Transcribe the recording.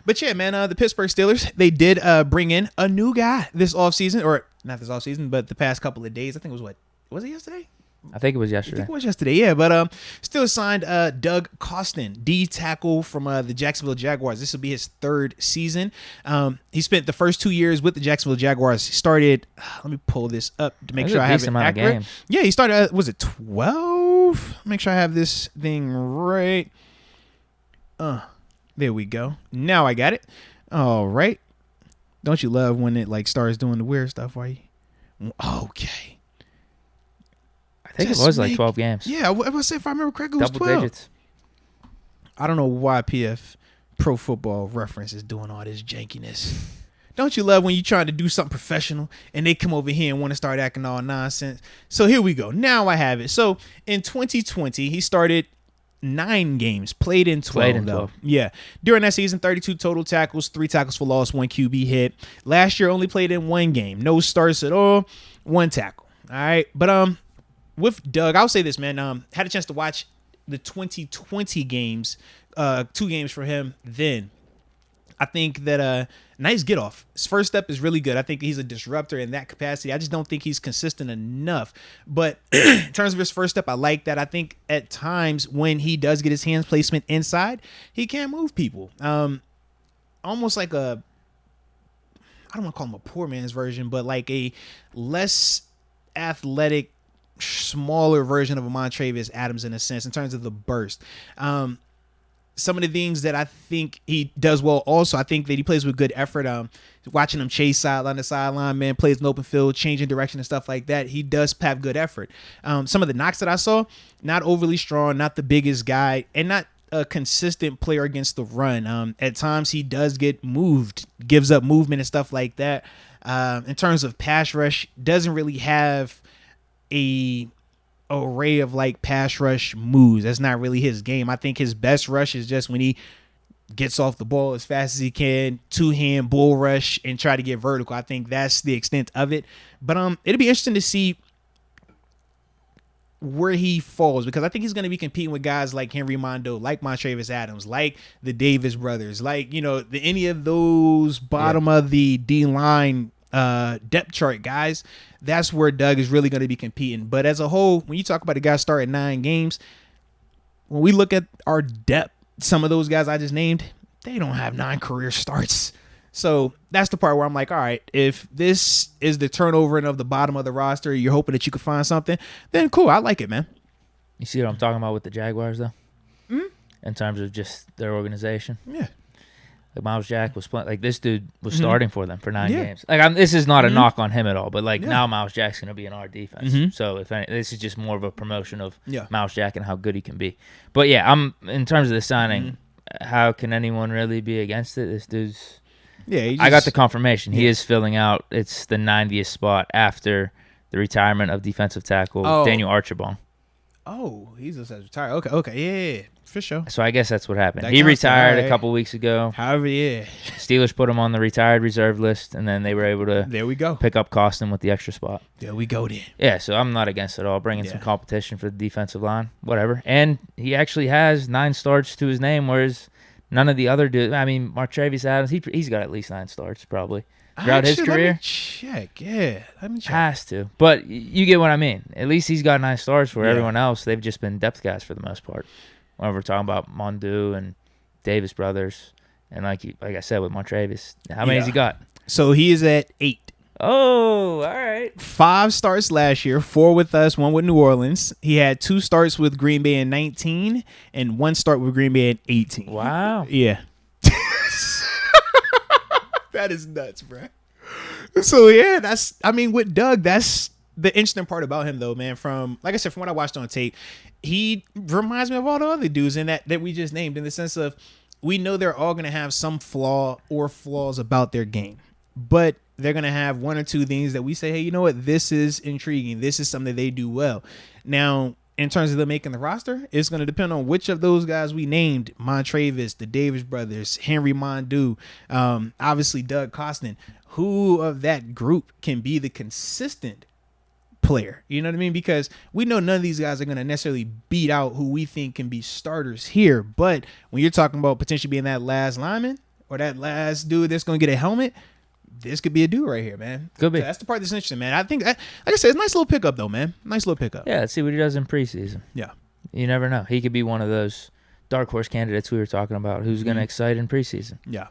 But yeah, man, the Pittsburgh Steelers, they did bring in a new guy this offseason, or not this offseason, but the past couple of days. I think it was it yesterday? I think it was yesterday. I think it was yesterday, yeah. But still signed Doug Costin, D tackle from the Jacksonville Jaguars. This will be his third season. He spent the first 2 years with the Jacksonville Jaguars. He started, let me pull this up to make sure I have it accurate. Yeah, he started, was it 12? Make sure I have this thing right. There we go. Now I got it. All right. Don't you love when it like starts doing the weird stuff? Why? Okay. I think it was like 12 games. Yeah, I was say if I remember correctly, it was 12. Double digits. I don't know why PF Pro Football Reference is doing all this jankiness. Don't you love when you're trying to do something professional and they come over here and want to start acting all nonsense? So here we go. Now I have it. So in 2020, he started 9 games, played in 12 though. Yeah. During that season, 32 total tackles, 3 tackles for loss, 1 QB hit. Last year only played in 1 game. No starts at all, 1 tackle. All right. But with Doug, I'll say this, man. Had a chance to watch the 2020 games, 2 games for him then. I think that nice get off. His first step is really good. I think he's a disruptor in that capacity. I just don't think he's consistent enough. But in terms of his first step, I like that. I think at times when he does get his hands placement inside, he can move people. Almost like I don't want to call him a poor man's version, but like a less athletic, smaller version of a Montravius Adams in a sense in terms of the burst. Some of the things that I think he does well also, I think that he plays with good effort. Watching him chase sideline to sideline, man, plays in open field, changing direction and stuff like that. He does have good effort. Some of the knocks that I saw, not overly strong, not the biggest guy, and not a consistent player against the run. At times he does get moved, gives up movement and stuff like that. In terms of pass rush, doesn't really have a array of like pass rush moves. That's not really his game. I think his best rush is just when he gets off the ball as fast as he can, 2-hand bull rush and try to get vertical. I think that's the extent of it. But it'll be interesting to see where he falls, because I think he's going to be competing with guys like Henry Mondo, like Montravius Adams, like the Davis brothers, like, any of those bottom of the D-line depth chart guys. That's where Doug is really going to be competing. But as a whole, when you talk about the guys starting 9 games, when we look at our depth, some of those guys I just named, they don't have 9 career starts. So that's the part where I'm like, all right, if this is the turnover of the bottom of the roster, you're hoping that you can find something, then cool. I like it, man. You see what I'm talking about with the Jaguars, though? Mm-hmm. In terms of just their organization? Yeah. Like Miles Jack was playing. Like this dude was starting for them for 9 games. Like this is not a knock on him at all. But like now Miles Jack's gonna be in our defense. So if any, this is just more of a promotion of Miles Jack and how good he can be. But yeah, I'm in terms of the signing. How can anyone really be against it? This dude's. Yeah, I got the confirmation. He is filling out. It's the 90th spot after the retirement of defensive tackle Daniel Archibald. Oh, he's just retired. Okay, yeah, for sure. So I guess that's what happened. He retired a couple weeks ago. However, Steelers put him on the retired reserve list, and then they were able to pick up Costin with the extra spot. There we go then. Yeah, so I'm not against it at all. Bringing some competition for the defensive line, whatever. And he actually has 9 starts to his name, whereas none of the other dudes. I mean, Montravius Adams, he's got at least 9 starts probably throughout his career. Let me check. Yeah, let me check. Has to. But you get what I mean. At least he's got 9 starts where everyone else, they've just been depth guys for the most part. When we're talking about Mondu and Davis brothers. And like I said with Montravius, how many has he got? So he is at 8. Oh, all right. 5 starts last year, 4 with us, 1 with New Orleans. He had 2 starts with Green Bay in 19 and 1 start with Green Bay in 18. Wow. Yeah. That is nuts, bro. So, yeah, with Doug, that's the interesting part about him, though, man. From, like I said, from what I watched on tape, he reminds me of all the other dudes in that we just named, in the sense of we know they're all going to have some flaw or flaws about their game. But they're going to have 1 or 2 things that we say, hey, you know what? This is intriguing. This is something they do well. Now, in terms of them making the roster, it's going to depend on which of those guys we named, Montravius, the Davis brothers, Henry Mondu, obviously Doug Costin, who of that group can be the consistent player. You know what I mean? Because we know none of these guys are going to necessarily beat out who we think can be starters here. But when you're talking about potentially being that last lineman, or that last dude that's going to get a helmet, this could be a dude right here, man. Could be. So that's the part that's interesting, man. I think, like I said, it's a nice little pickup, though, man. Nice little pickup. Yeah, let's see what he does in preseason. Yeah. You never know. He could be one of those dark horse candidates we were talking about who's going to excite in preseason. Yeah.